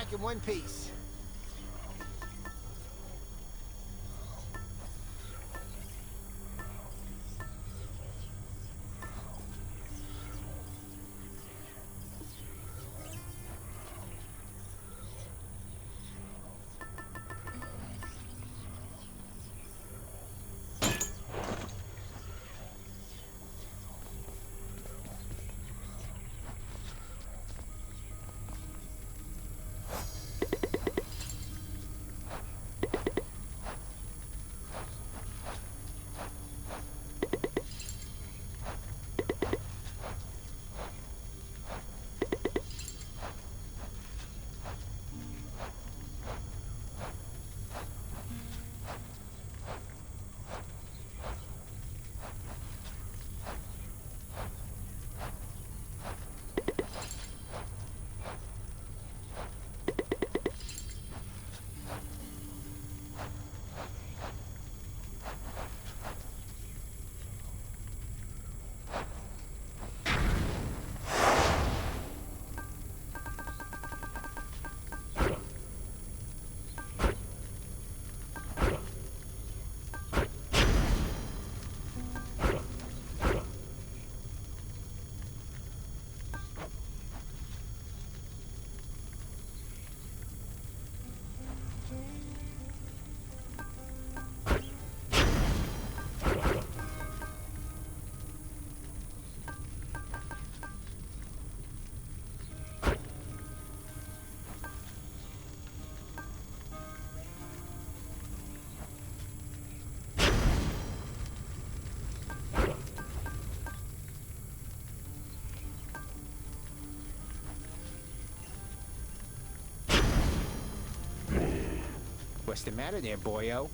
back in one piece. What's the matter there, boyo?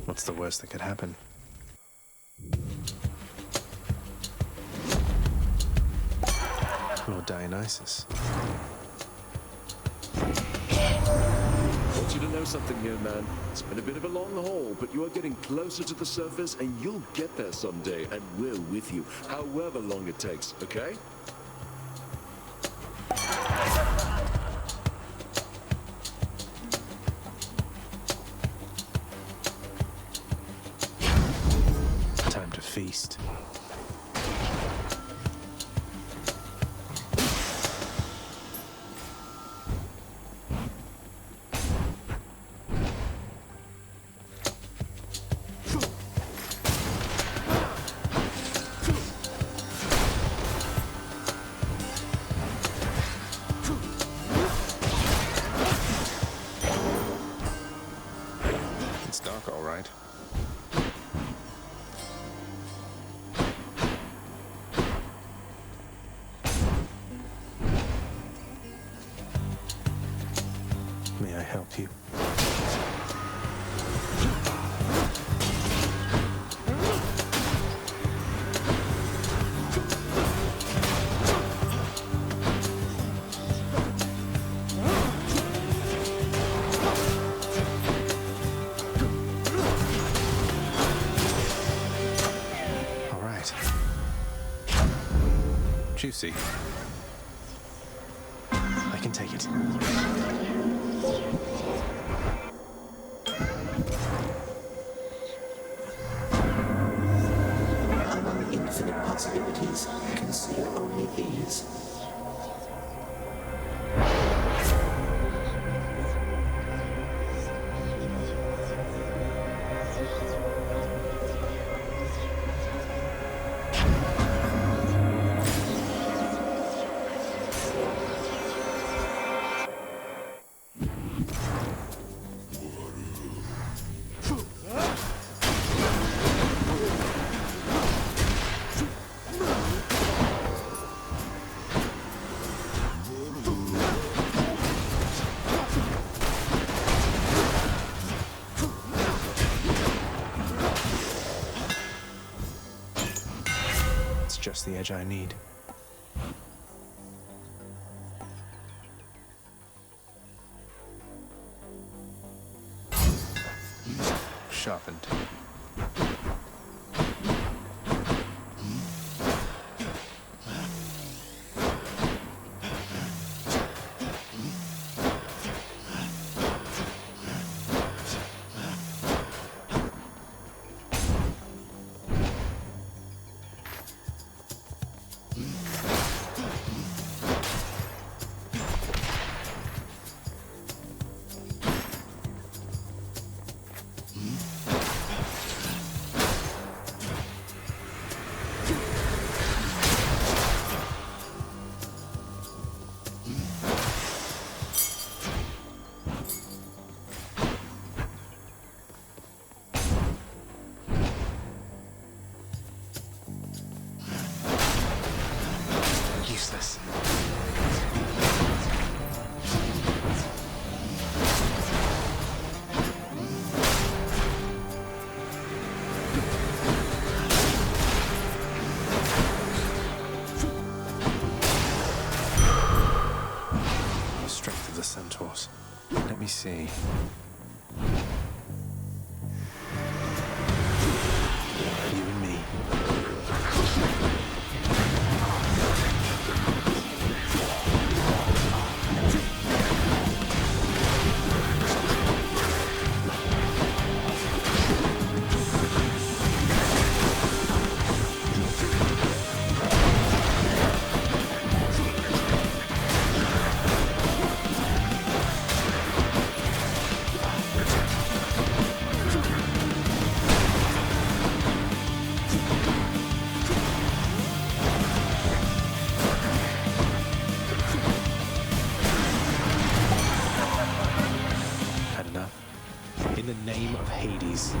What's the worst that could happen? Lord Dionysus. I want you to know something, young man. It's been a bit of a long haul, but you are getting closer to the surface, and you'll get there someday, and we're with you, however long it takes, okay? Time to feast. It's dark, all right. May I help you? All right. Juicy. I can take it. these. Just the edge I need. Sharpened. Useless. The strength of the centaurs. Let me see. You and me. In the name of Hades.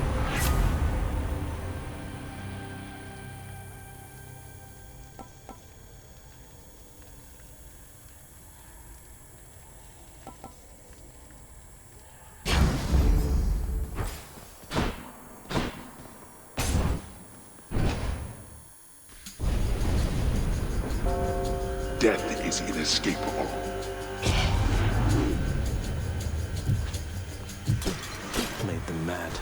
Death is inescapable. Made them mad.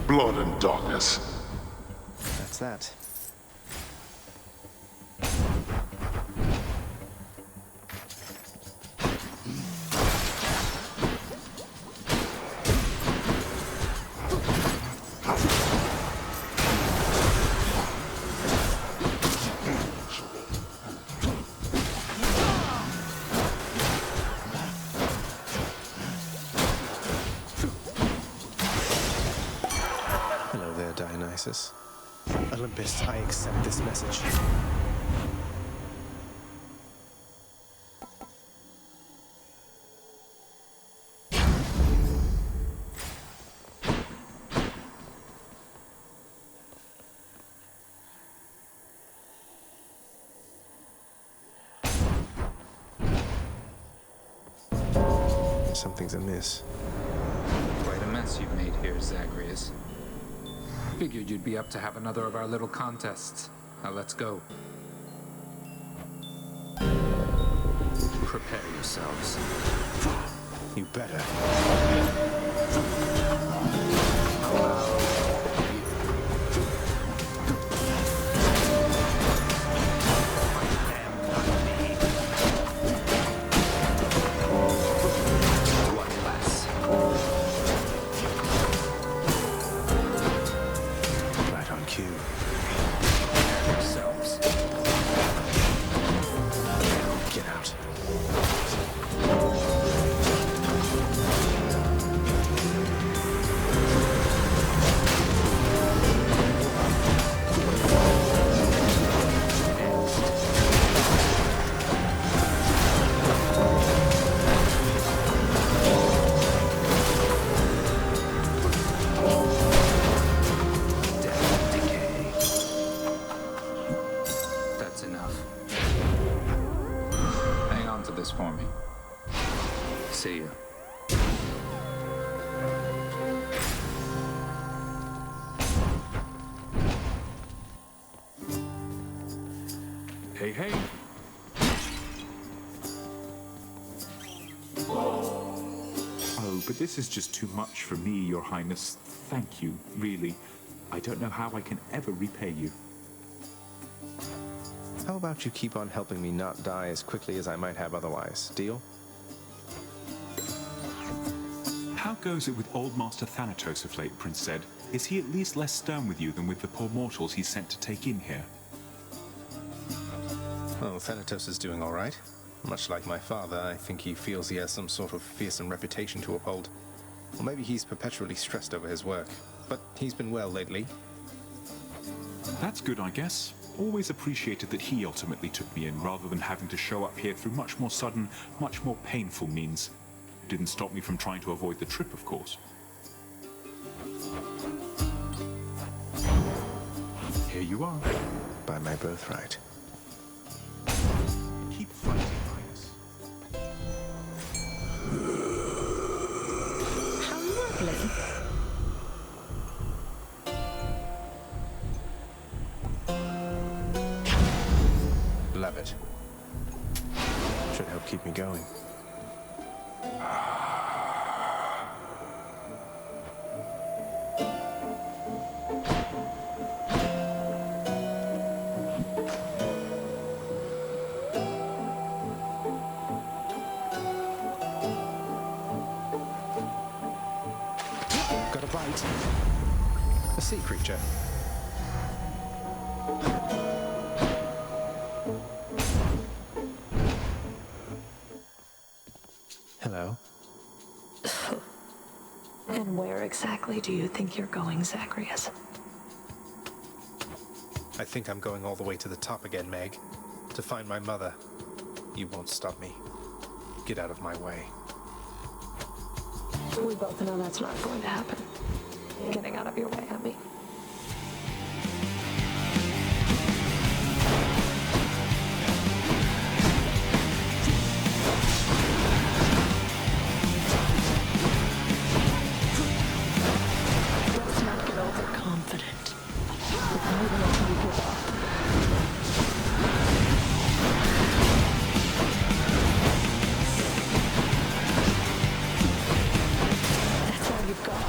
Blood and darkness. That's that. Hello there, Dionysus. Olympus, I accept this message. something's amiss. Quite a mess you've made here, Zagreus. Figured you'd be up to have another of our little contests. Now let's go. Prepare yourselves. You better. For me. See ya. Hey, hey. Oh, but this is just too much for me, Your Highness. Thank you, really. I don't know how I can ever repay you. How about you keep on helping me not die as quickly as I might have otherwise? Deal? How goes it with old Master Thanatos of late, Prince Zed? Is he at least less stern with you than with the poor mortals he's sent to take in here? Oh, Thanatos is doing all right. Much like my father, I think he feels he has some sort of fearsome reputation to uphold. Or maybe he's perpetually stressed over his work. But he's been well lately. That's good, I guess. Always appreciated that he ultimately took me in, rather than having to show up here through much more sudden, much more painful means. Didn't stop me from trying to avoid the trip, of course. Here you are. By my birthright. Keep fighting, Highness. How lovely. Love it. Should help keep me going. Got a bite. A sea creature. Hello. And where exactly do you think you're going, Zagreus? I think I'm going all the way to the top again, Meg. To find my mother. You won't stop me. Get out of my way. We both know that's not going to happen. Getting out of your way, Abby. Let's not get overconfident. It's more than what we give up. That's all you've got.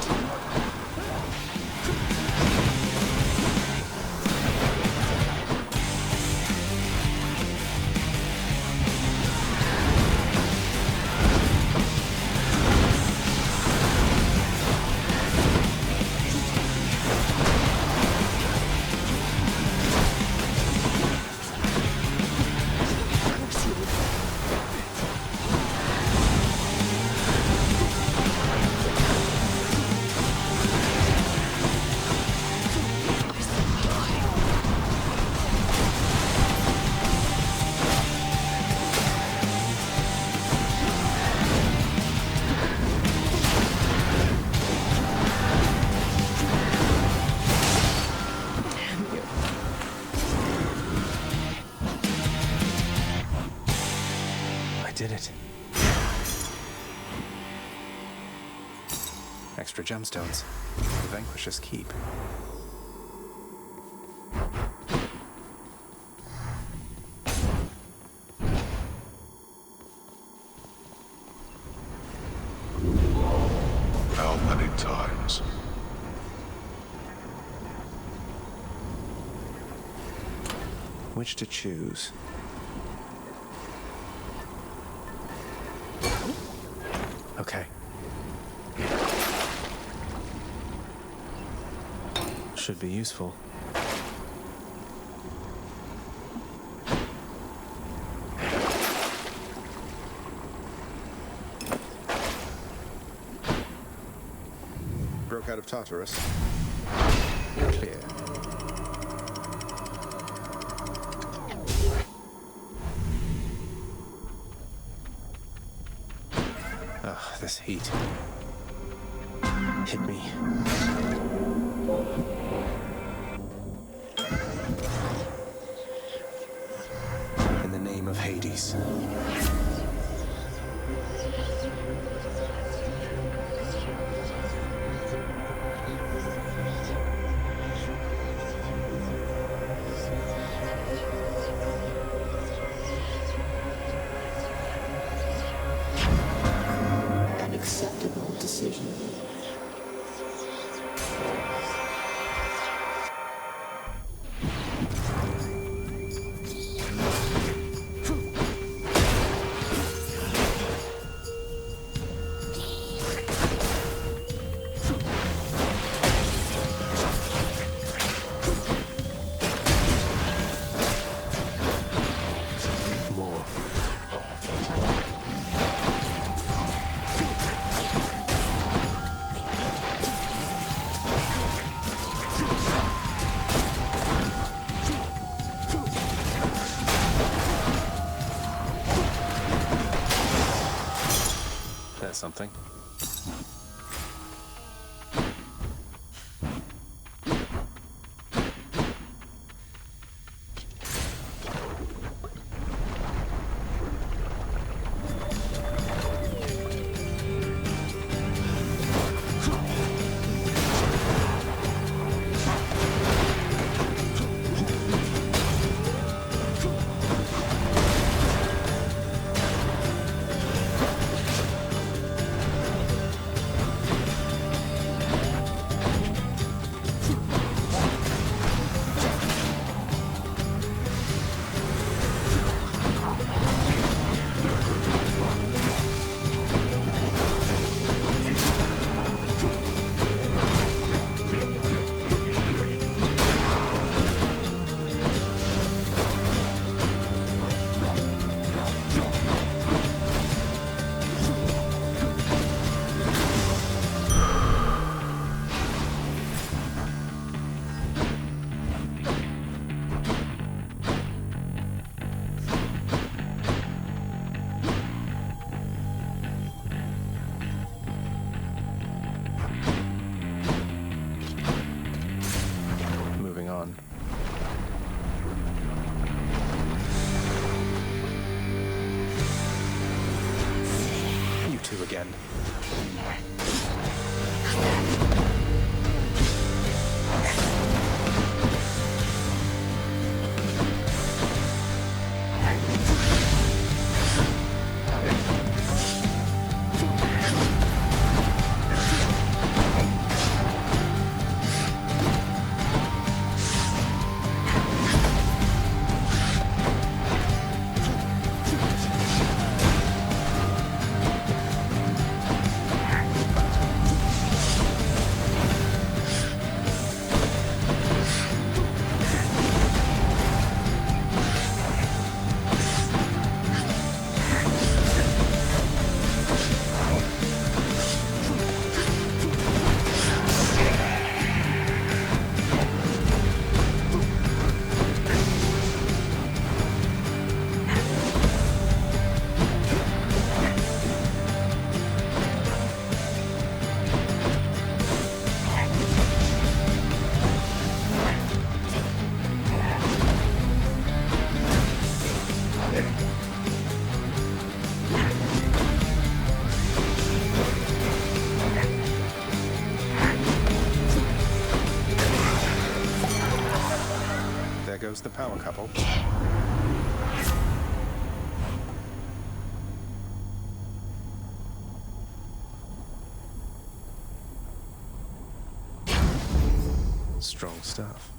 extra gemstones. The Vanquisher's Keep. How many times? Which to choose? Okay. Should be useful. Broke out of Tartarus. Clear. Ah, this heat. Hit me. In the name of Hades. An acceptable decision. More. That's something. goes the power couple. Strong stuff.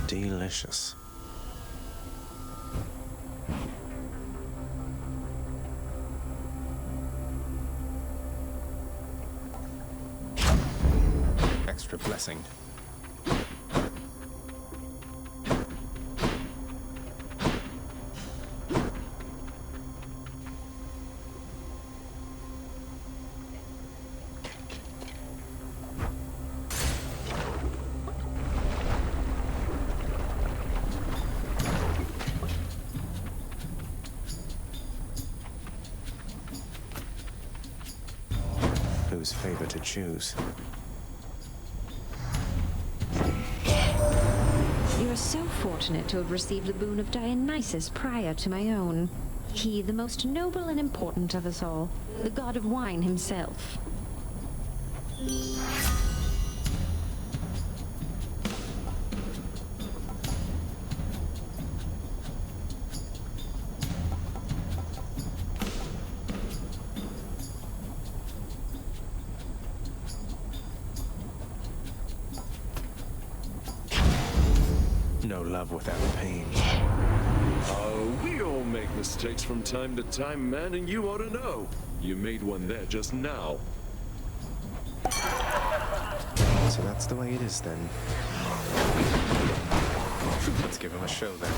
Delicious. Extra blessing. Whose favor to choose? You are so fortunate to have received the boon of Dionysus prior to my own. He, the most noble and important of us all, the god of wine himself. No love without pain. Oh, we all make mistakes from time to time, man, and you ought to know. You made one there just now. So that's the way it is then. Let's give him a show then.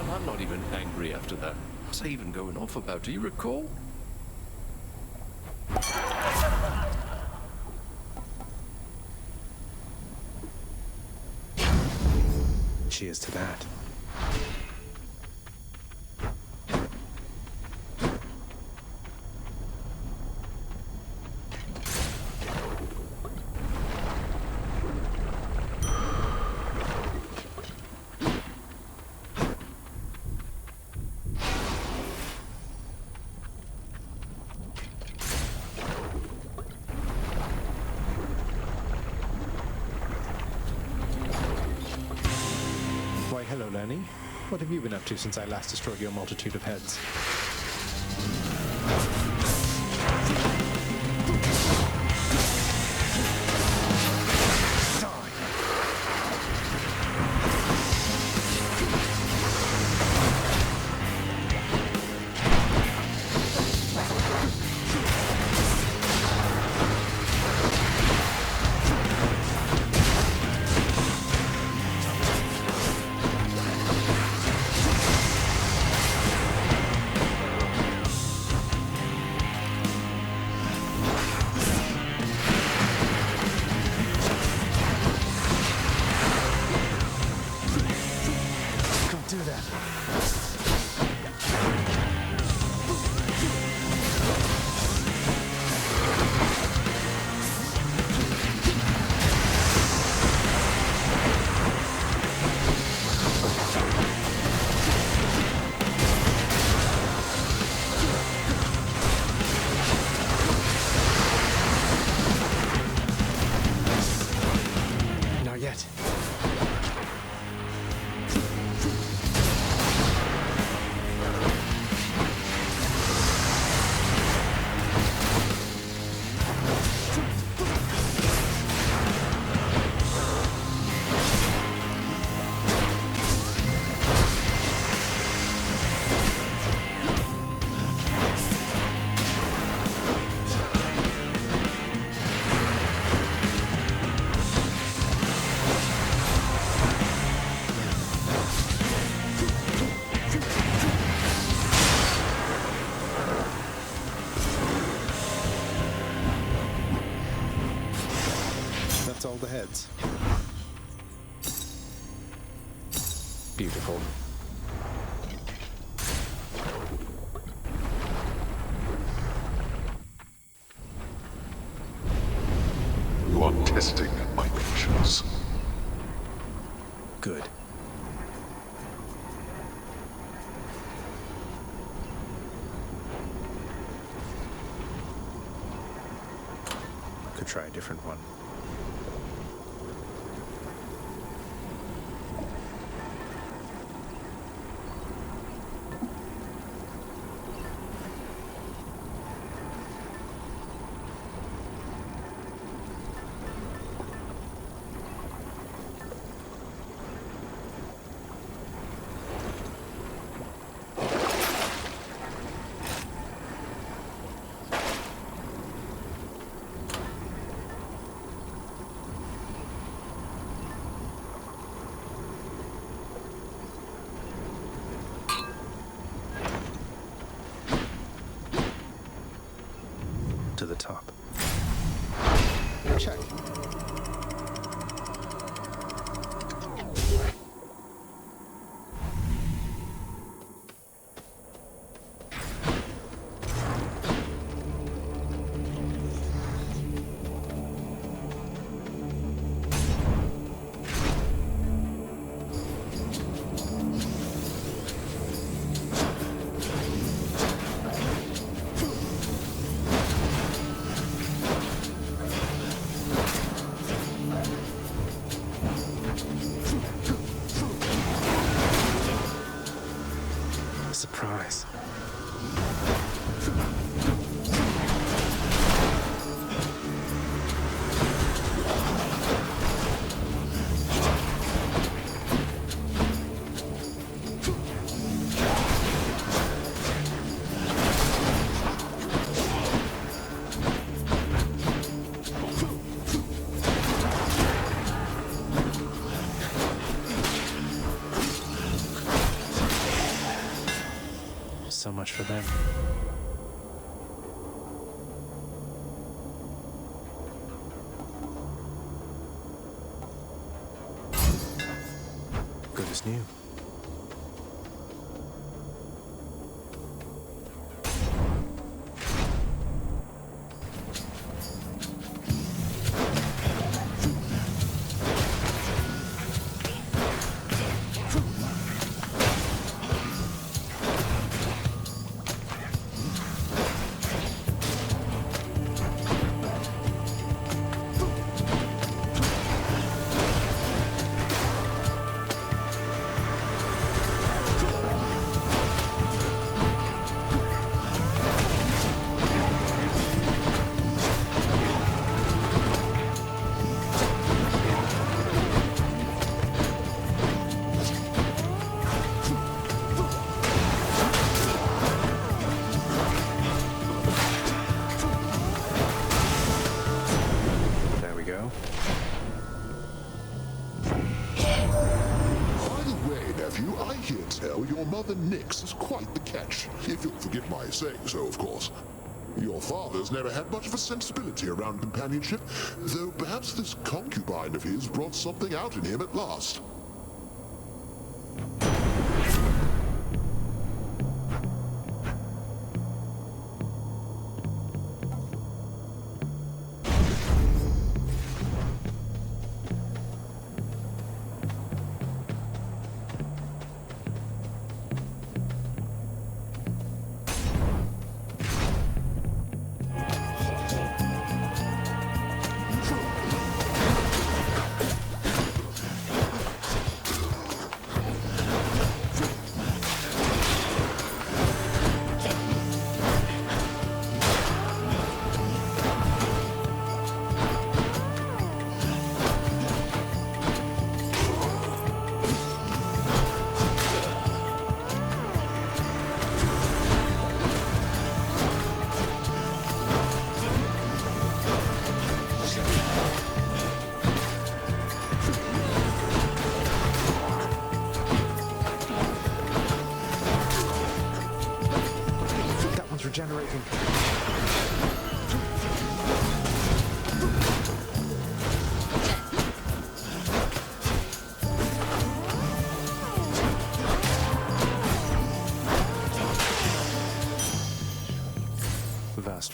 I'm not even angry after that. What was I even going off about? Do you recall? Cheers to that. Why, hello, Lenny. What have you been up to since I last destroyed your multitude of heads? heads. Beautiful. You are testing my patience. Good. Could try a different one. To the top. Check. Surprise. So much for them. Good as new. Your mother Nyx is quite the catch, if you'll forgive my saying so, of course. Your father's never had much of a sensibility around companionship, though perhaps this concubine of his brought something out in him at last.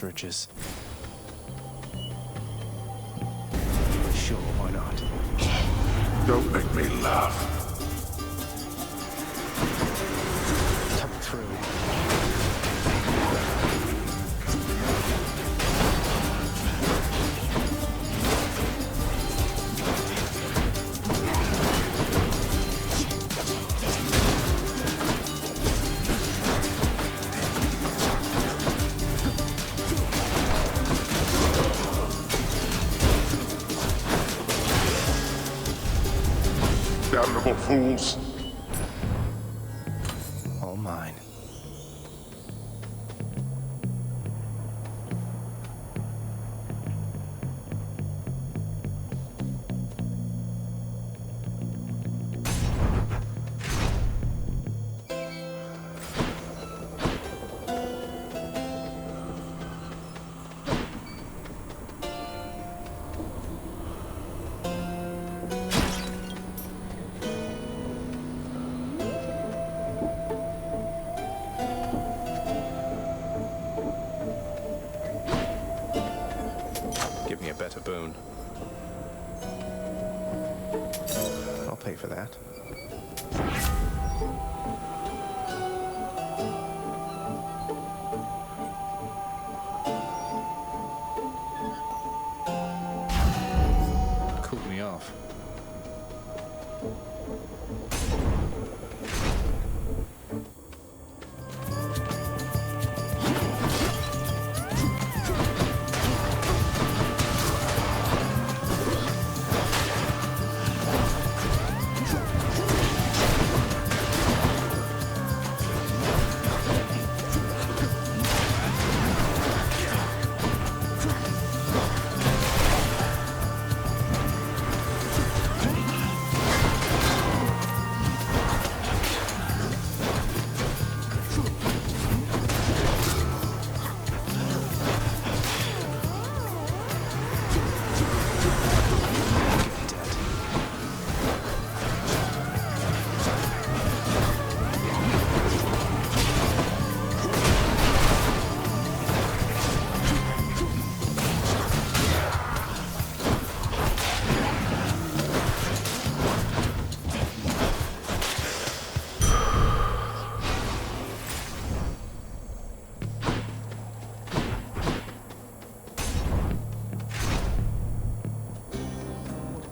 suffrages. Sure, why not? Don't make me laugh. Come through. Damnable fools. All mine. Give me a better boon. I'll pay for that. Cooled me off.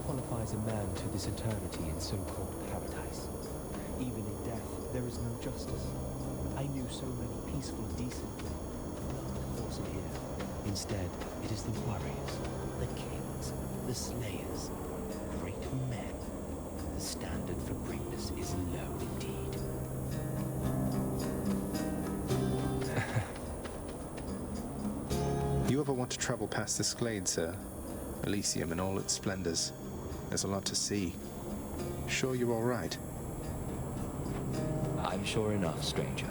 Qualifies a man to this eternity in so-called paradise. Even in death, there is no justice. I knew so many peaceful, decent men. None falls in here. Instead, it is the warriors, the kings, the slayers, great men. The standard for greatness is low indeed. You ever want to travel past this glade, sir? Elysium in all its splendors. There's a lot to see. Sure you're all right? I'm sure enough, stranger.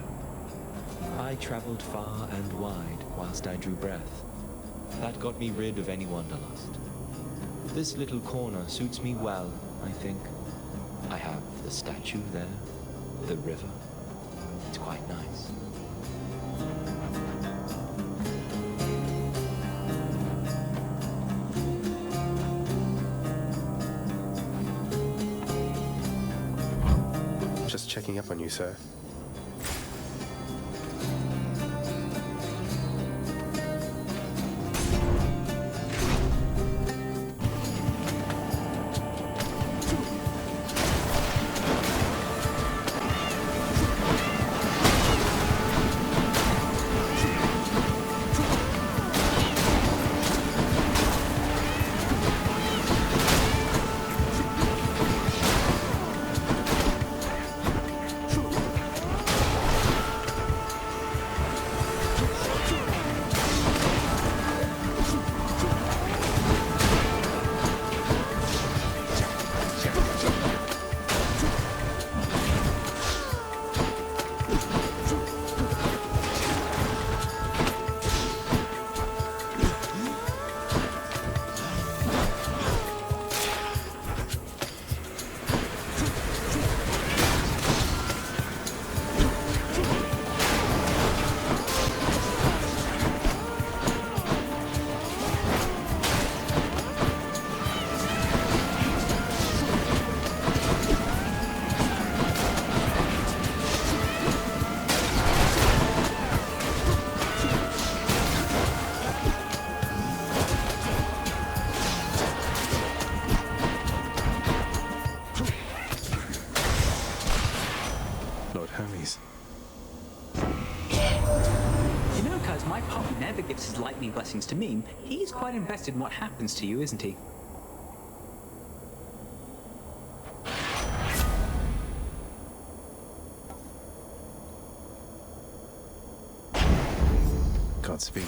I traveled far and wide whilst I drew breath. That got me rid of any wanderlust. This little corner suits me well, I think. I have the statue there, the river. It's quite nice. Just checking up on you, sir. gives his lightning blessings to me, he's quite invested in what happens to you, isn't he? Godspeed.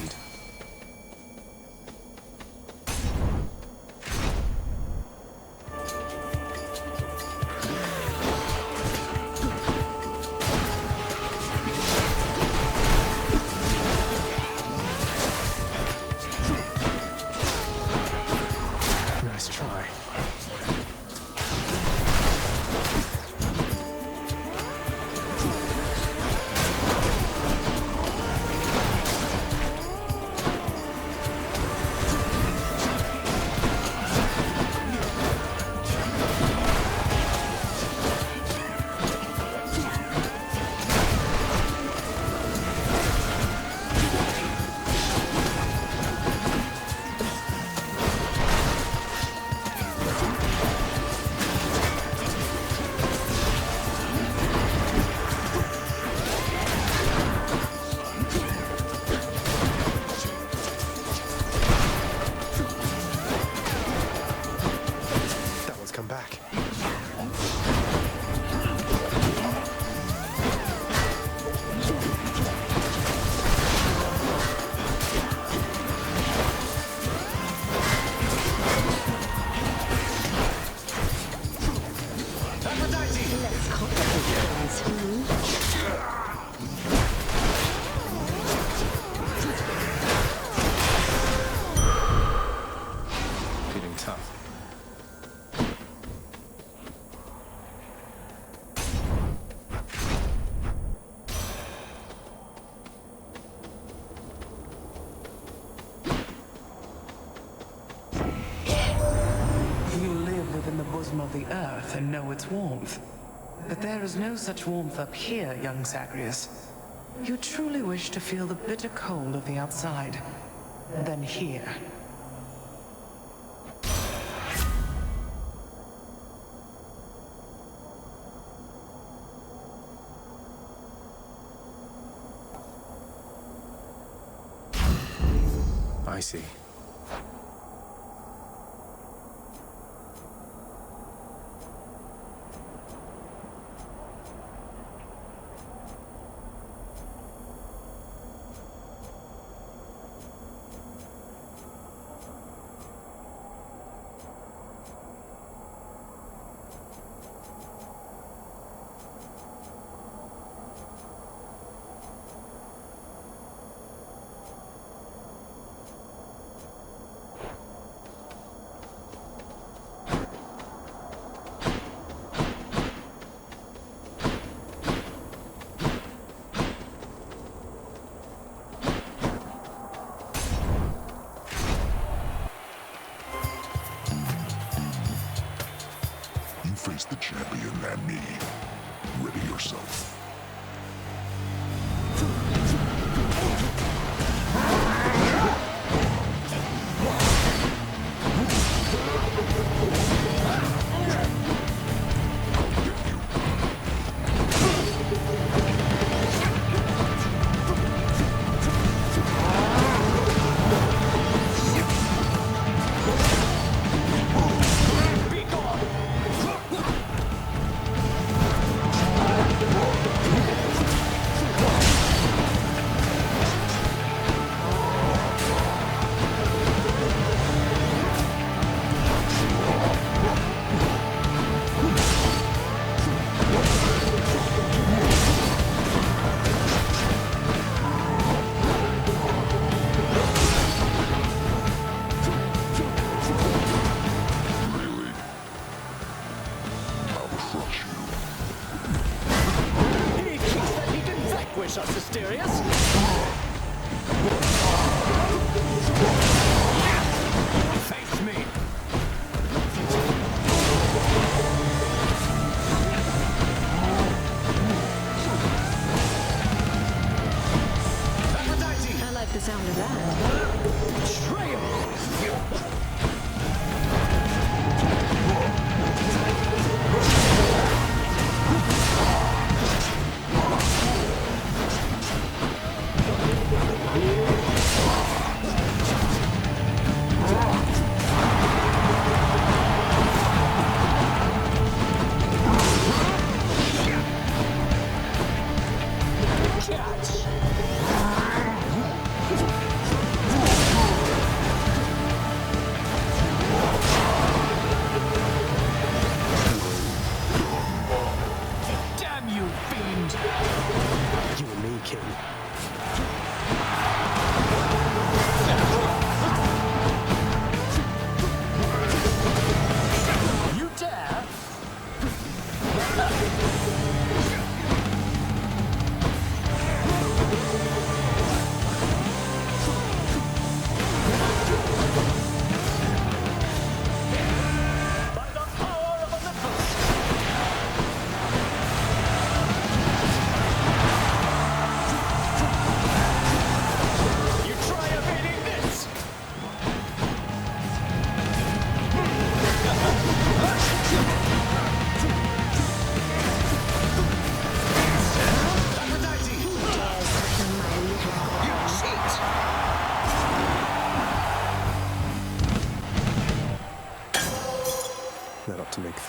Nice try. Come back. Feeling tough. You live within the bosom of the earth and know its warmth. But there is no such warmth up here, young Zagreus. You truly wish to feel the bitter cold of the outside. Then here. I see. Face the champion and me. Ready yourself.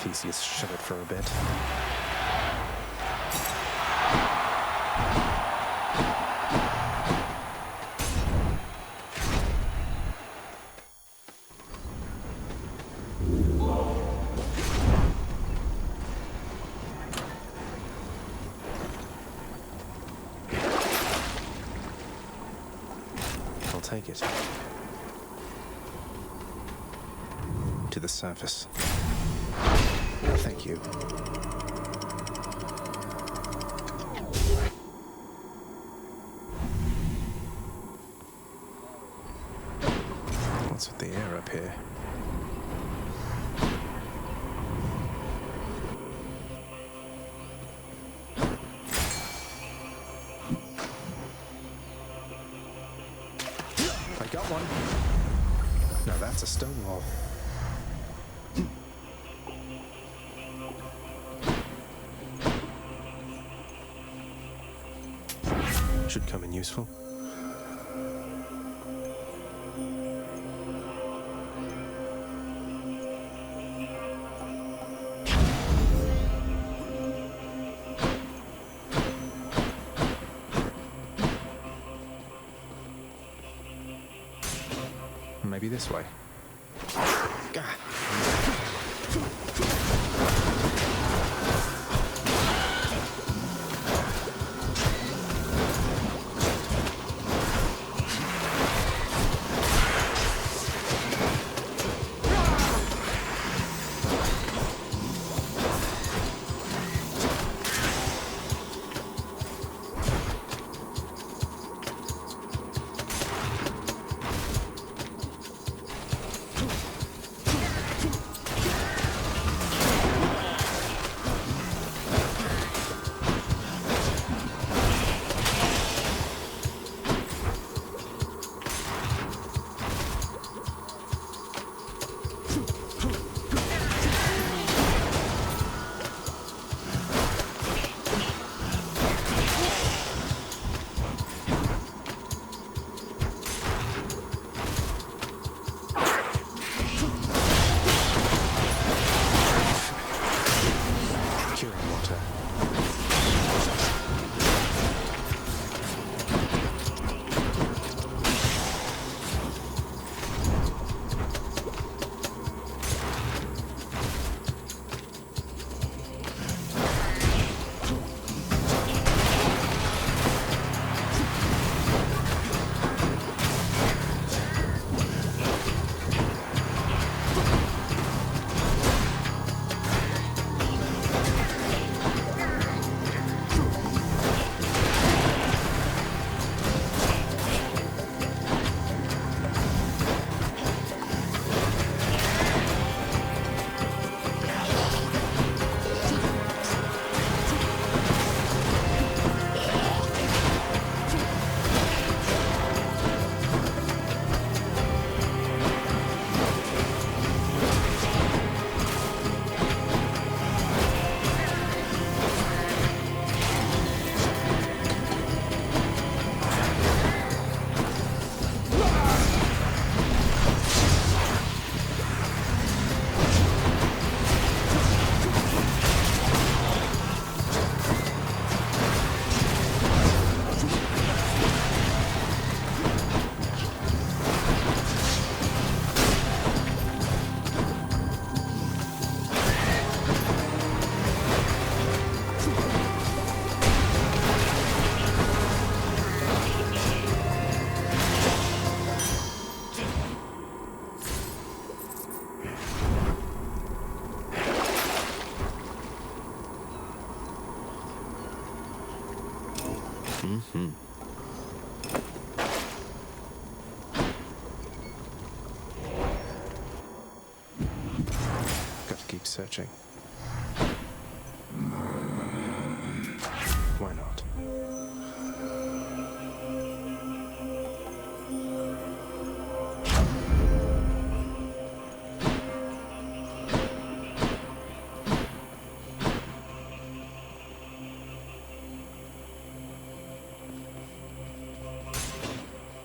Theseus shuddered for a bit. I'll take it. To the surface. Thank you. What's with the air up here? I got one. Now that's a stone wall. Should come in useful. Maybe this way. Gah. Gotta keep searching. Why not?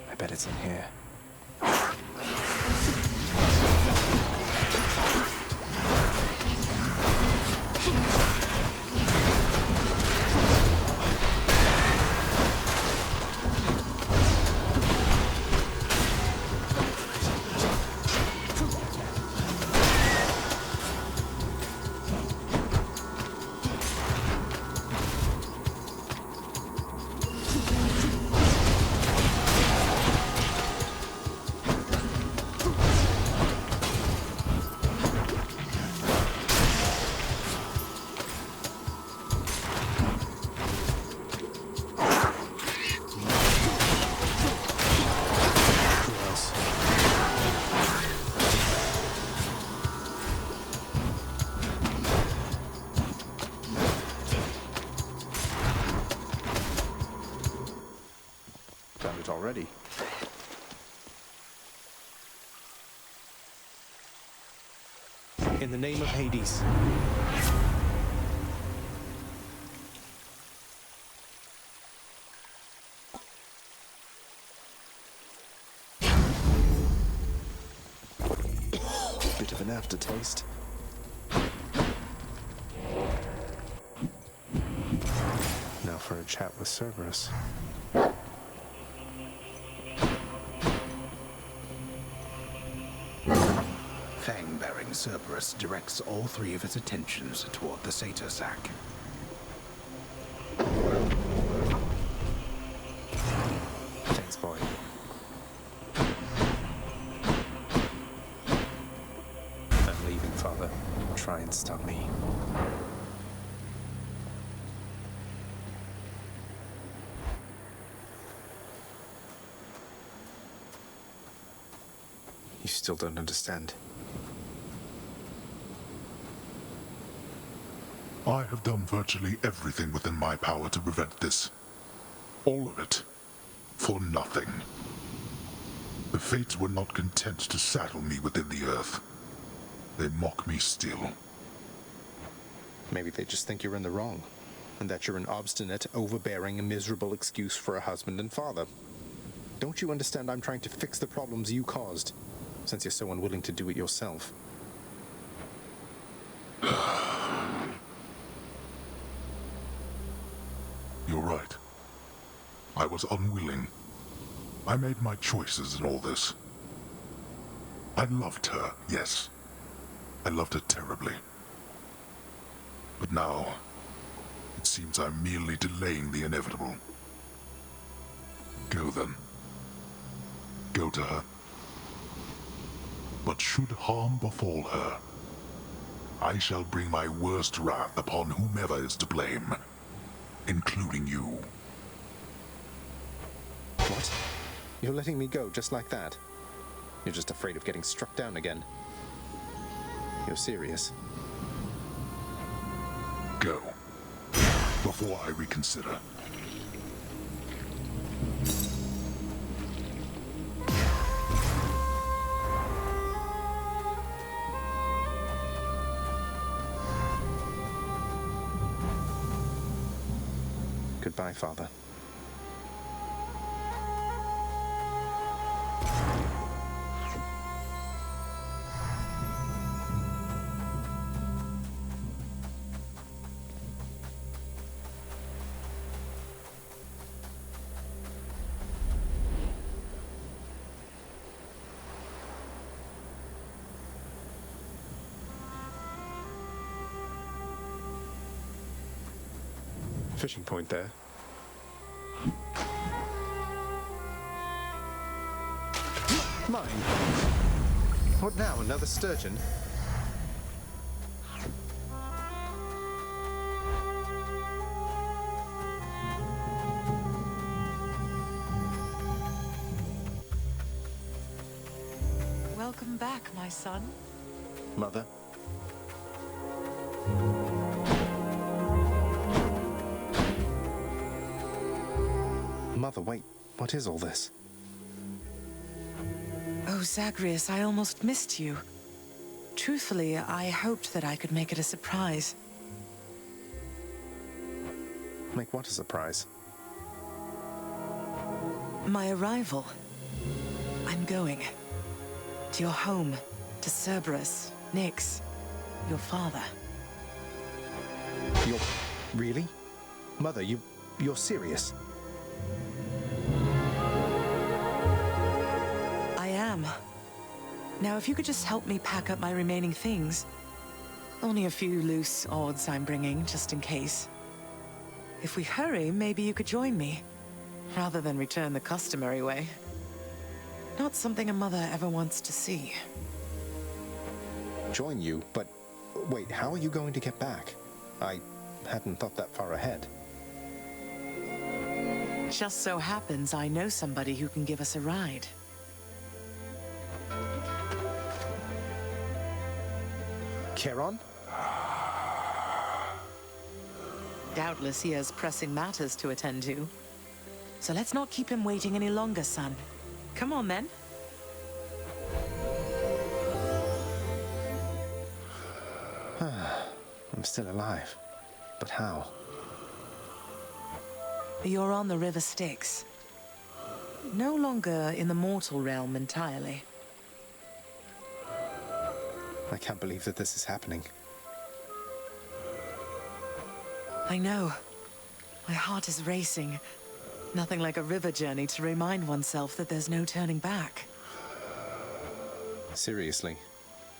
I bet it's in here. already. In the name of Hades. Bit of an aftertaste. Now for a chat with Cerberus. Fang-bearing Cerberus directs all three of its attentions toward the satyr sack. Thanks, boy. I'm leaving, Father. Try and stop me. You still don't understand. I have done virtually everything within my power to prevent this. All of it. For nothing. The Fates were not content to saddle me within the earth. They mock me still. Maybe they just think you're in the wrong, and that you're an obstinate, overbearing, and miserable excuse for a husband and father. Don't you understand I'm trying to fix the problems you caused, since you're so unwilling to do it yourself? You're right. I was unwilling. I made my choices in all this. I loved her, yes. I loved her terribly. But now, it seems I'm merely delaying the inevitable. Go then. Go to her. But should harm befall her, I shall bring my worst wrath upon whomever is to blame, including you. What? You're letting me go just like that? You're just afraid of getting struck down again. You're serious? Go. Before I reconsider. Goodbye, Father. Fishing point there. Mine. What now? Another sturgeon? Welcome back, my son. Mother? Mother, wait. What is all this? Oh, Zagreus, I almost missed you. Truthfully, I hoped that I could make it a surprise. Make what a surprise? My arrival. I'm going. To your home. To Cerberus, Nyx, your father. You're... really? Mother, you're serious? Now, if you could just help me pack up my remaining things. Only a few loose odds I'm bringing, just in case. If we hurry, maybe you could join me, rather than return the customary way. Not something a mother ever wants to see. Join you? But wait, how are you going to get back? I hadn't thought that far ahead. Just so happens I know somebody who can give us a ride. Charon? Doubtless he has pressing matters to attend to. So let's not keep him waiting any longer, son. Come on, then. I'm still alive. But how? You're on the River Styx. No longer in the mortal realm entirely. I can't believe that this is happening. I know. My heart is racing. Nothing like a river journey to remind oneself that there's no turning back. Seriously.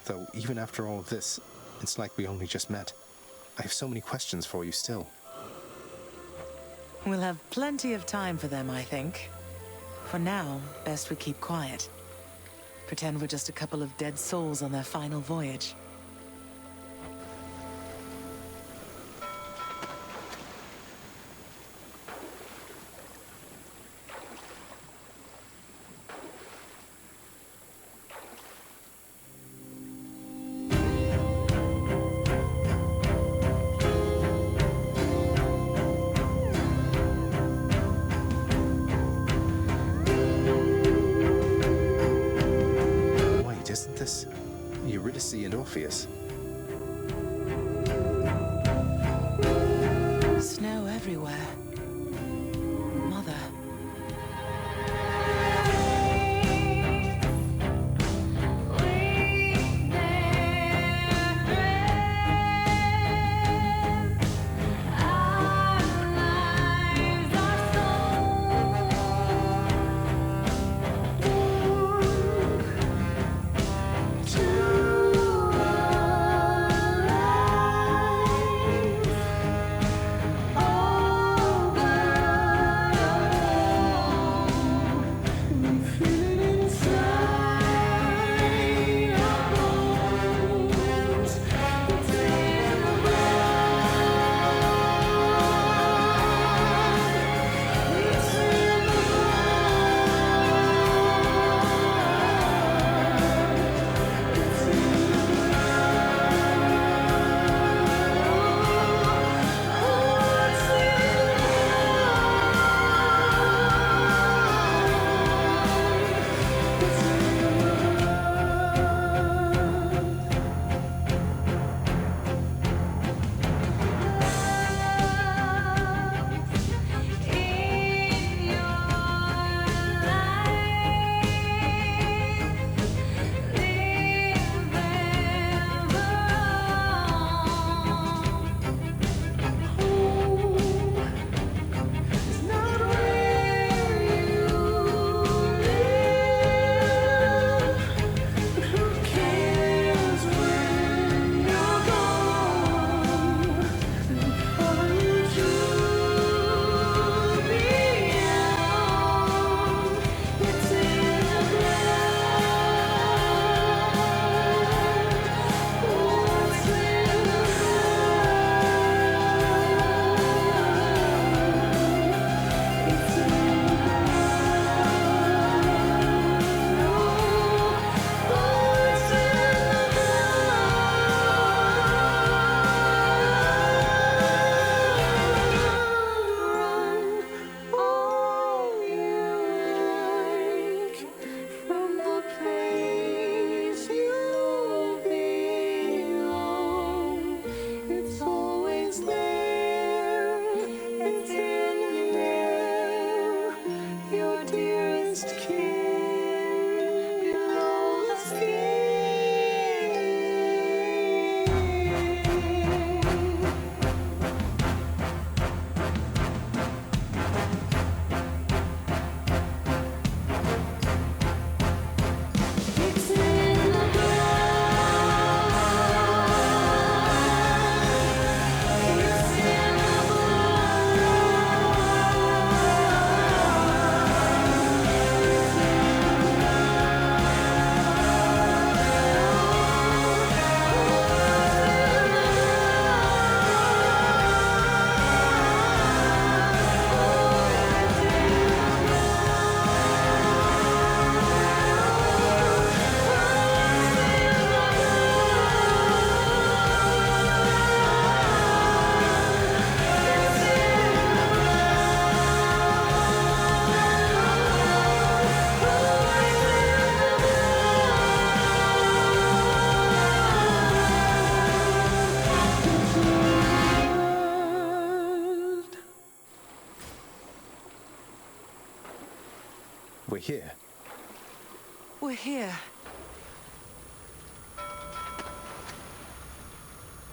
Though, even after all of this, it's like we only just met. I have so many questions for you still. We'll have plenty of time for them, I think. For now, best we keep quiet. Pretend we're just a couple of dead souls on their final voyage. And Orpheus. Snow everywhere. Mother. We're here. We're here.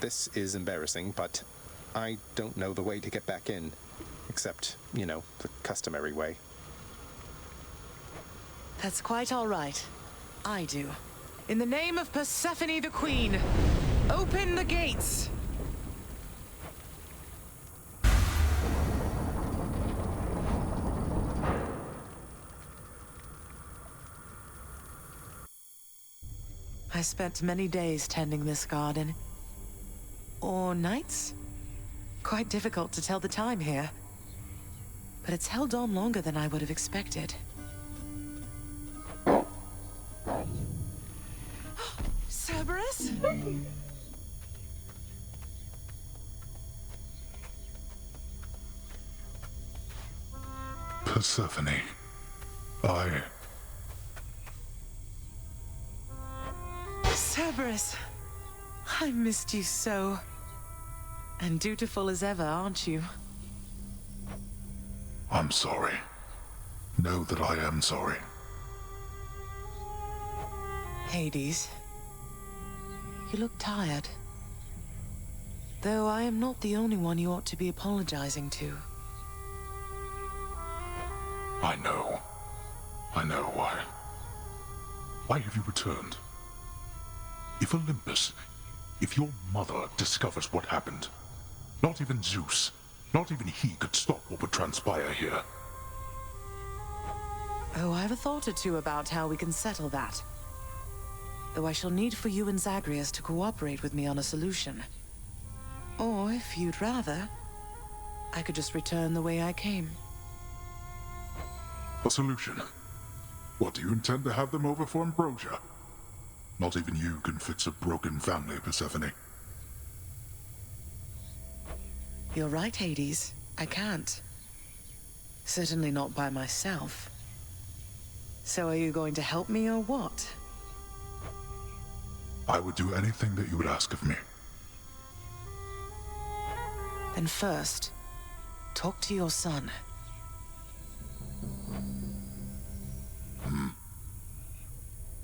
This is embarrassing, but I don't know the way to get back in. Except, you know, the customary way. That's quite all right. I do. In the name of Persephone the Queen, open the gates! I spent many days tending this garden. Or nights? Quite difficult to tell the time here. But it's held on longer than I would have expected. Cerberus? Persephone. Cerberus, I missed you so. And dutiful as ever, aren't you? I'm sorry. Know that I am sorry. Hades, you look tired. Though I am not the only one you ought to be apologizing to. I know. Why. Why have you returned? If Olympus, if your mother discovers what happened, not even Zeus, not even he could stop what would transpire here. Oh, I have a thought or two about how we can settle that. Though I shall need for you and Zagreus to cooperate with me on a solution. Or, if you'd rather, I could just return the way I came. A solution? What, do you intend to have them over for ambrosia? Not even you can fix a broken family, Persephone. You're right, Hades. I can't. Certainly not by myself. So are you going to help me or what? I would do anything that you would ask of me. Then first, talk to your son.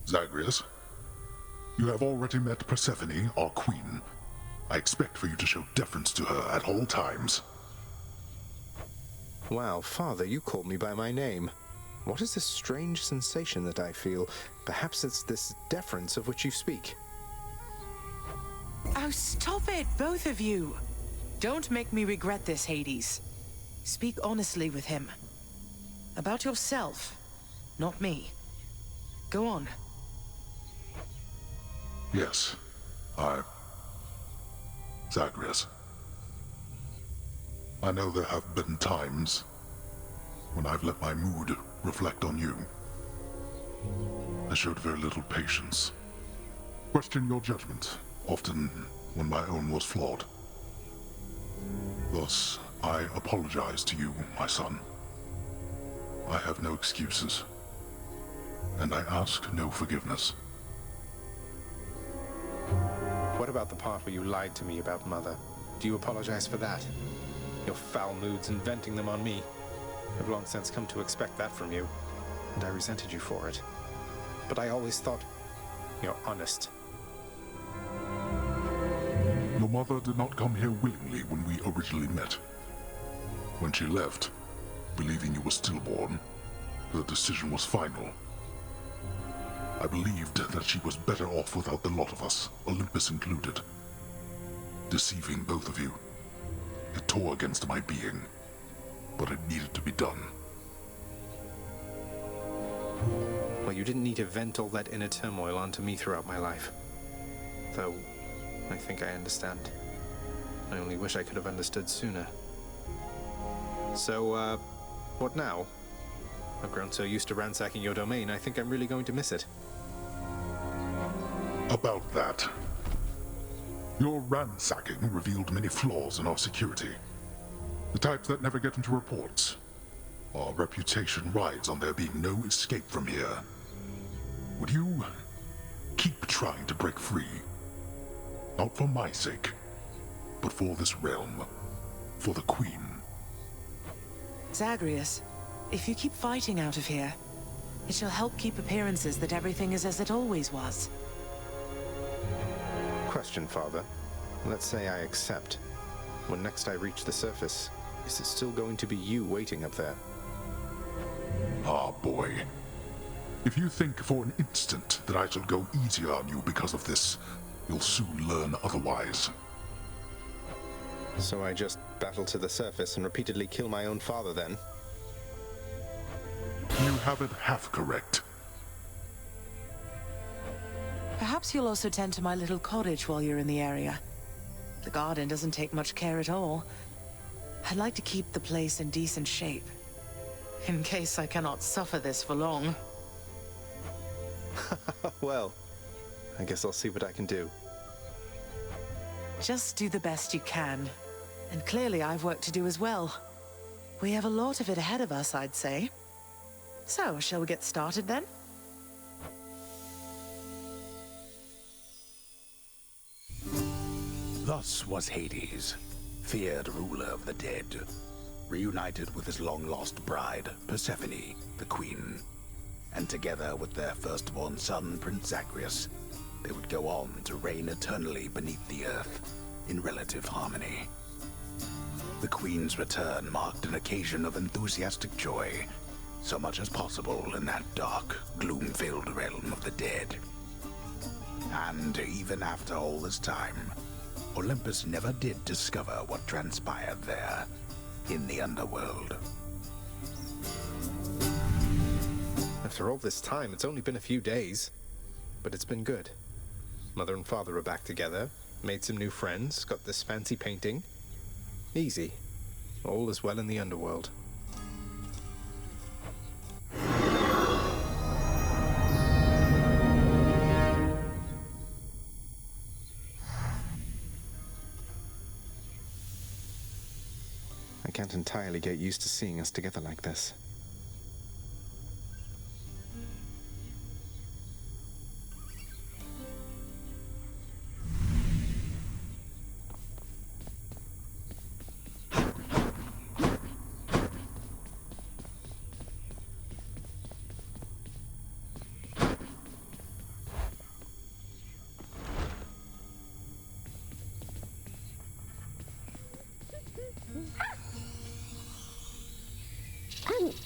Zagreus, you have already met Persephone, our queen. I expect for you to show deference to her at all times. Wow, Father, you called me by my name. What is this strange sensation that I feel? Perhaps it's this deference of which you speak. Oh, stop it, both of you! Don't make me regret this, Hades. Speak honestly with him. About yourself, not me. Go on. Yes, Zagreus. I know there have been times when I've let my mood reflect on you. I showed very little patience. Questioned your judgment, often when my own was flawed. Thus, I apologize to you, my son. I have no excuses, and I ask no forgiveness. What about the part where you lied to me about Mother? Do you apologize for that? Your foul moods and venting them on me. I've long since come to expect that from you, and I resented you for it. But I always thought you're honest. Your mother did not come here willingly when we originally met. When she left, believing you were stillborn, her decision was final. I believed that she was better off without the lot of us, Olympus included. Deceiving both of you. It tore against my being, but it needed to be done. Well, you didn't need to vent all that inner turmoil onto me throughout my life. Though, I think I understand. I only wish I could have understood sooner. So, what now? I've grown so used to ransacking your domain, I think I'm really going to miss it. About that. Your ransacking revealed many flaws in our security. The types that never get into reports. Our reputation rides on there being no escape from here. Would you keep trying to break free? Not for my sake, but for this realm. For the Queen. Zagreus, if you keep fighting out of here, It shall help keep appearances that everything is as it always was. Question, Father. Let's say I accept. When next I reach the surface, is it still going to be you waiting up there? Ah, boy. If you think for an instant that I shall go easier on you because of this, you'll soon learn otherwise. So I just battle to the surface and repeatedly kill my own father then? You have it half correct. Perhaps you'll also tend to my little cottage while you're in the area. The garden doesn't take much care at all. I'd like to keep the place in decent shape, in case I cannot suffer this for long. Well, I guess I'll see what I can do. Just do the best you can. And clearly I've work to do as well. We have a lot of it ahead of us, I'd say. So, shall we get started then? Thus was Hades, feared ruler of the dead, reunited with his long-lost bride, Persephone, the queen. And together with their firstborn son, Prince Zagreus, they would go on to reign eternally beneath the earth, in relative harmony. The queen's return marked an occasion of enthusiastic joy, so much as possible in that dark, gloom-filled realm of the dead. And even after all this time, Olympus never did discover what transpired there, in the underworld. After all this time, it's only been a few days. But it's been good. Mother and father are back together, made some new friends, got this fancy painting. Easy. All is well in the underworld. I can't entirely get used to seeing us together like this.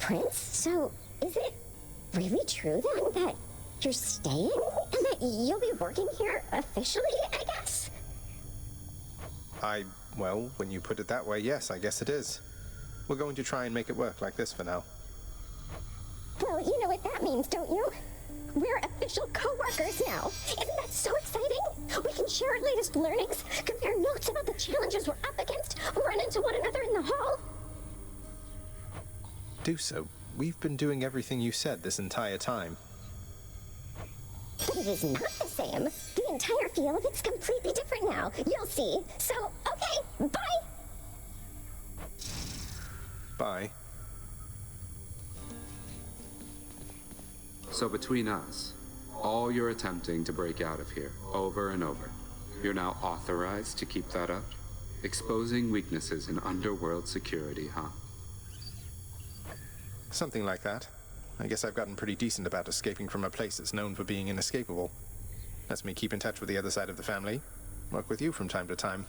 Prince, so is it really true then that you're staying and that you'll be working here officially, I guess? Well, when you put it that way, yes, I guess it is. We're going to try and make it work like this for now. Well, you know what that means, don't you? We're official co-workers now. Isn't that so exciting? We can share our latest learnings, compare notes about the challenges we're up against, run into one another in the hall. Do so. We've been doing everything you said this entire time. But it is not the same. The entire feel of it's completely different now. You'll see. So, okay, bye! Bye. So between us, all you're attempting to break out of here, over and over, you're now authorized to keep that up? Exposing weaknesses in underworld security, huh? Something like that. I guess I've gotten pretty decent about escaping from a place that's known for being inescapable. Lets me keep in touch with the other side of the family. Work with you from time to time.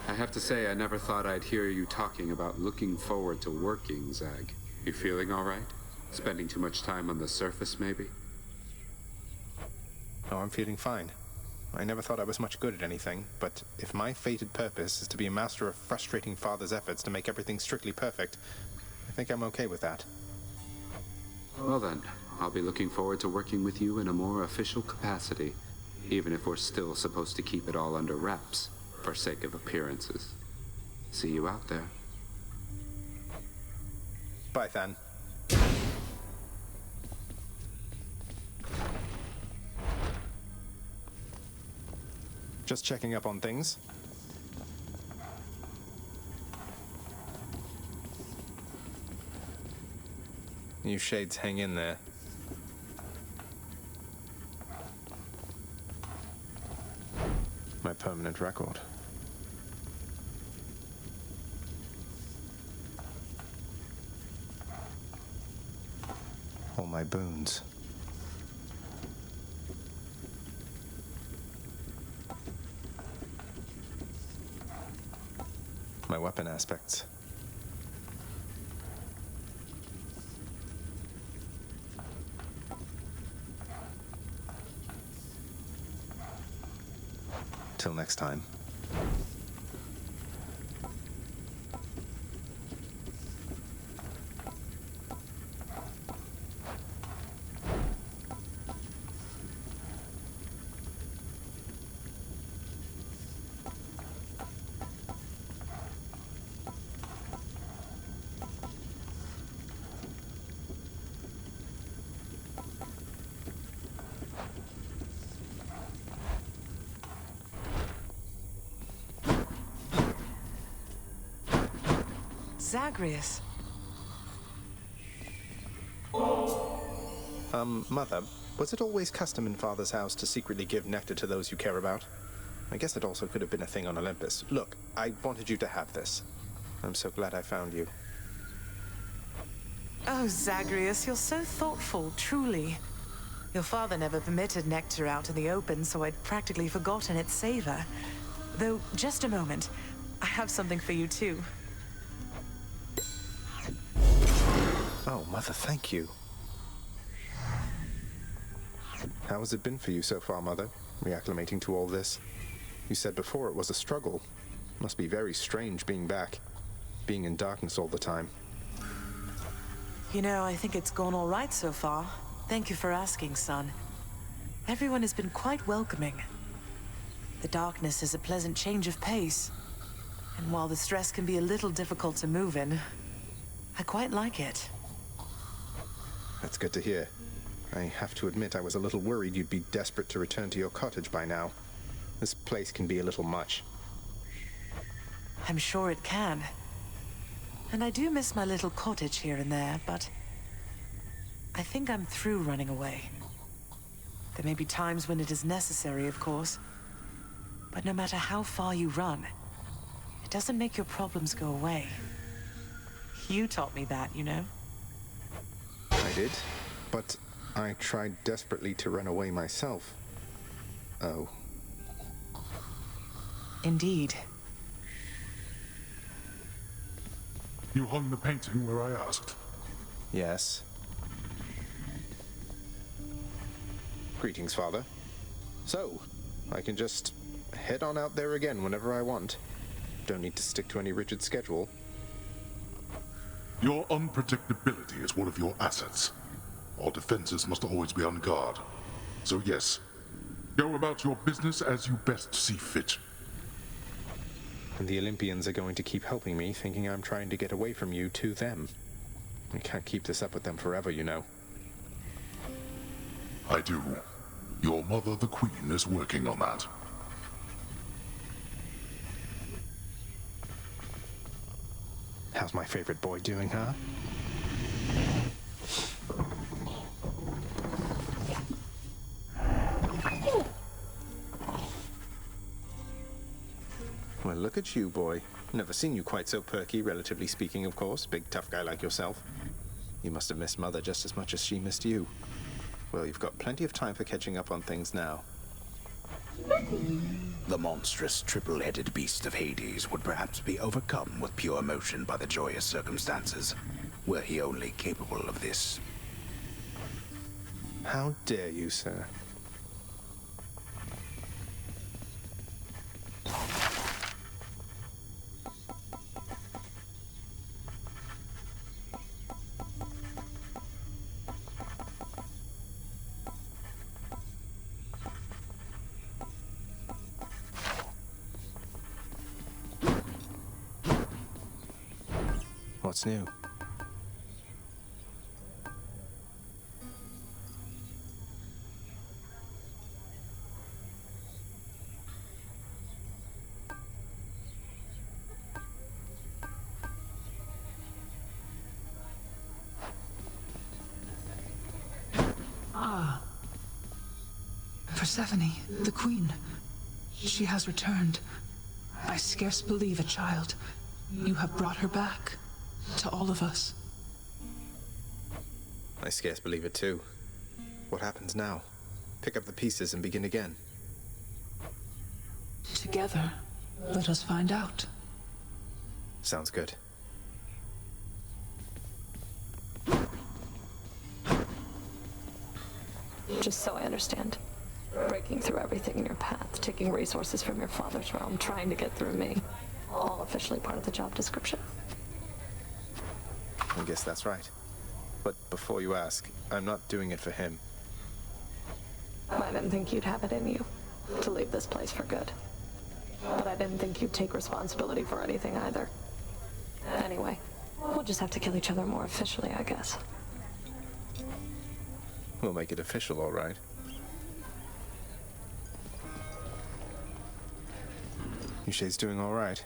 I have to say, I never thought I'd hear you talking about looking forward to working, Zag. You feeling all right? Spending too much time on the surface, maybe? Oh, I'm feeling fine. I never thought I was much good at anything, but if my fated purpose is to be a master of frustrating father's efforts to make everything strictly perfect, I think I'm okay with that. Well then, I'll be looking forward to working with you in a more official capacity, even if we're still supposed to keep it all under wraps, for sake of appearances. See you out there. Bye, Than. Just checking up on things. You shades hang in there. My permanent record. All my boons. My weapon aspects. Till next time. Zagreus. Mother, was it always custom in Father's house to secretly give nectar to those you care about? I guess it also could have been a thing on Olympus. Look, I wanted you to have this. I'm so glad I found you. Oh, Zagreus, you're so thoughtful, truly. Your father never permitted nectar out in the open, so I'd practically forgotten its savor. Though, just a moment. I have something for you, too. Oh, Mother, thank you. How has it been for you so far, Mother, reacclimating to all this? You said before it was a struggle. Must be very strange being back, being in darkness all the time. You know, I think it's gone all right so far. Thank you for asking, son. Everyone has been quite welcoming. The darkness is a pleasant change of pace. And while the stress can be a little difficult to move in, I quite like it. That's good to hear. I have to admit I was a little worried you'd be desperate to return to your cottage by now. This place can be a little much. I'm sure it can. And I do miss my little cottage here and there, but I think I'm through running away. There may be times when it is necessary, of course. But no matter how far you run, it doesn't make your problems go away. You taught me that, you know? I did, but I tried desperately to run away myself. Oh. Indeed. You hung the painting where I asked? Yes. Greetings, Father. So, I can just head on out there again whenever I want. Don't need to stick to any rigid schedule. Your unpredictability is one of your assets. Our defenses must always be on guard. So yes, go about your business as you best see fit. And the Olympians are going to keep helping me, thinking I'm trying to get away from you to them. I can't keep this up with them forever, you know. I do. Your mother, the Queen, is working on that. How's my favorite boy doing, huh? Well, look at you, boy. Never seen you quite so perky, relatively speaking, of course. Big, tough guy like yourself. You must have missed Mother just as much as she missed you. Well, you've got plenty of time for catching up on things now. The monstrous triple-headed beast of Hades would perhaps be overcome with pure emotion by the joyous circumstances, were he only capable of this. How dare you, sir? What's new? Ah. Persephone, the Queen. She has returned. I scarce believe a child. You have brought her back. To all of us. I scarce believe it too. What happens now? Pick up the pieces and begin again. Together, let us find out. Sounds good. Just so I understand. Breaking through everything in your path, taking resources from your father's realm, trying to get through me. All officially part of the job description. I guess that's right. But before you ask, I'm not doing it for him. I didn't think you'd have it in you to leave this place for good. But I didn't think you'd take responsibility for anything either. Anyway, we'll just have to kill each other more officially, I guess. We'll make it official, all right. Yushe's doing all right.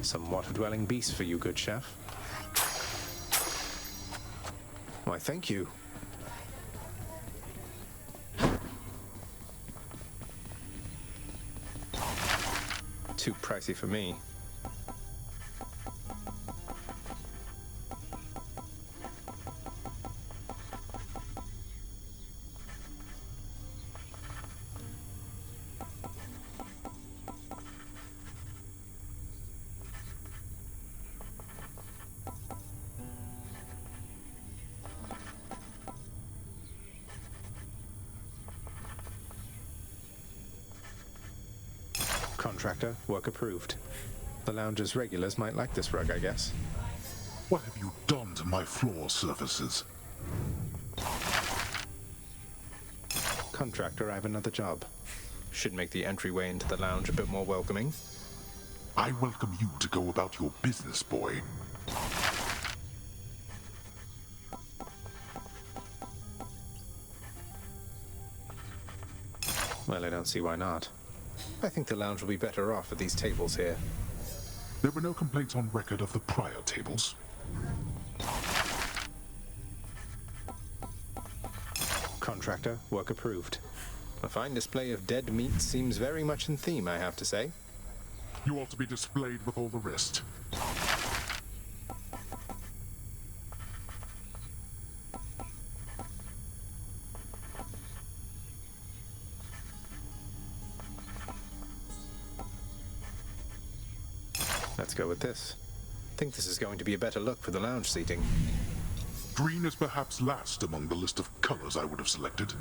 Some water-dwelling beast for you, good chef. Why, thank you. Too pricey for me. Contractor, work approved. The lounge's regulars might like this rug, I guess. What have you done to my floor surfaces? Contractor, I have another job. Should make the entryway into the lounge a bit more welcoming. I welcome you to go about your business, boy. Well, I don't see why not. I think the lounge will be better off with these tables here. There were no complaints on record of the prior tables. Contractor, work approved. A fine display of dead meat seems very much in theme, I have to say. You ought to be displayed with all the rest. Let's go with this. Think this is going to be a better look for the lounge seating. Green is perhaps last among the list of colors I would have selected.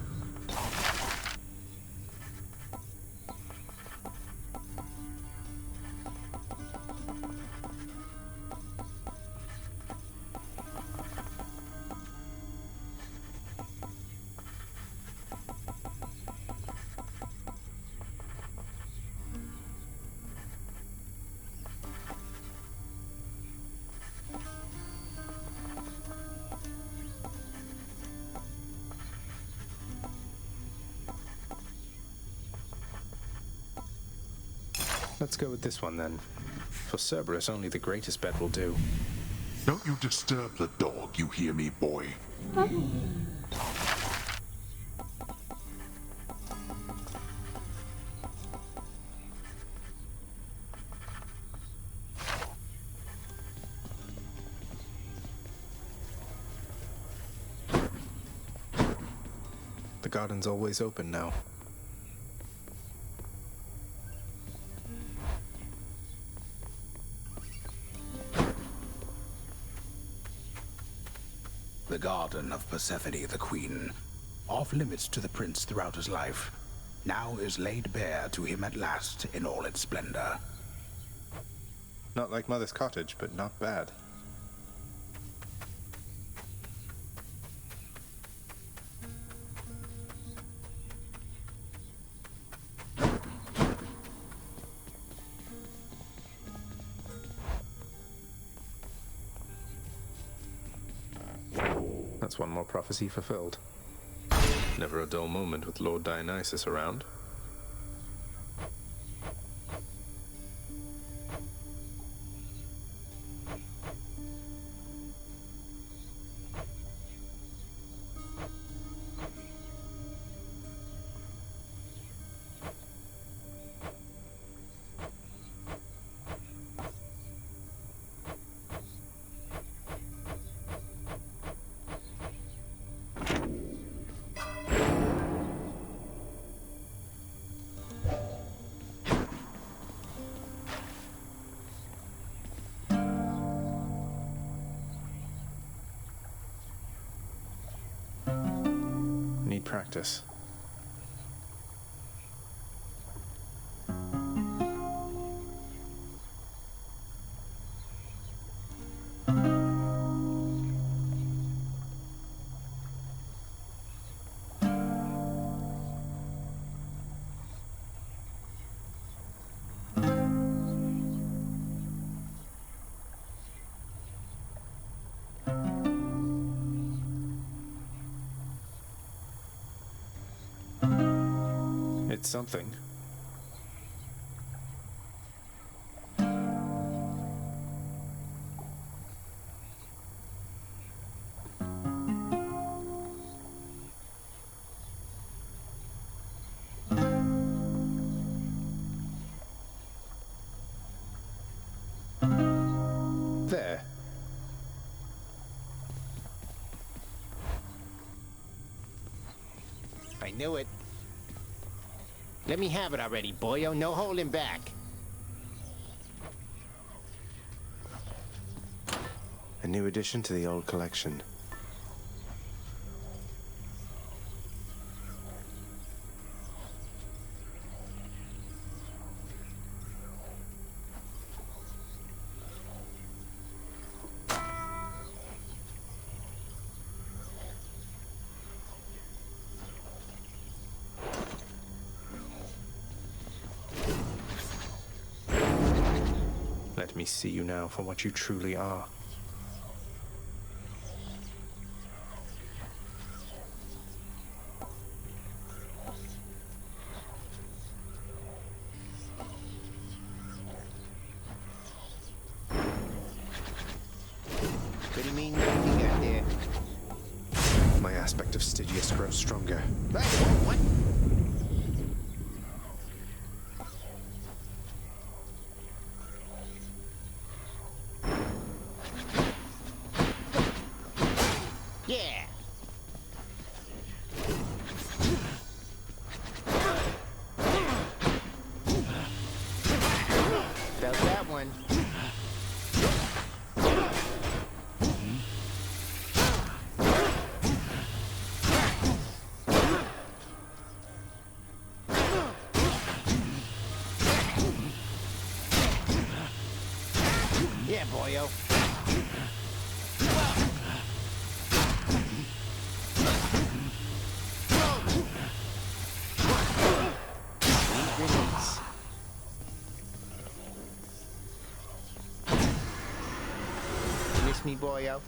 Let's go with this one then. For Cerberus, only the greatest bet will do. Don't you disturb the dog, you hear me, boy? The garden's always open now. The garden of Persephone the Queen, off limits to the prince throughout his life, now is laid bare to him at last in all its splendor. Not like Mother's cottage, but not bad. That's one more prophecy fulfilled. Never a dull moment with Lord Dionysus around. practice. It's something. There. I knew it. Let me have it already, boyo. No holding back. A new addition to the old collection. Let me see you now for what you truly are. What do you mean nothing out there? My aspect of Stygius grows stronger. What? Yeah. Felt that one. Yeah, boyo. Miss me, boyo?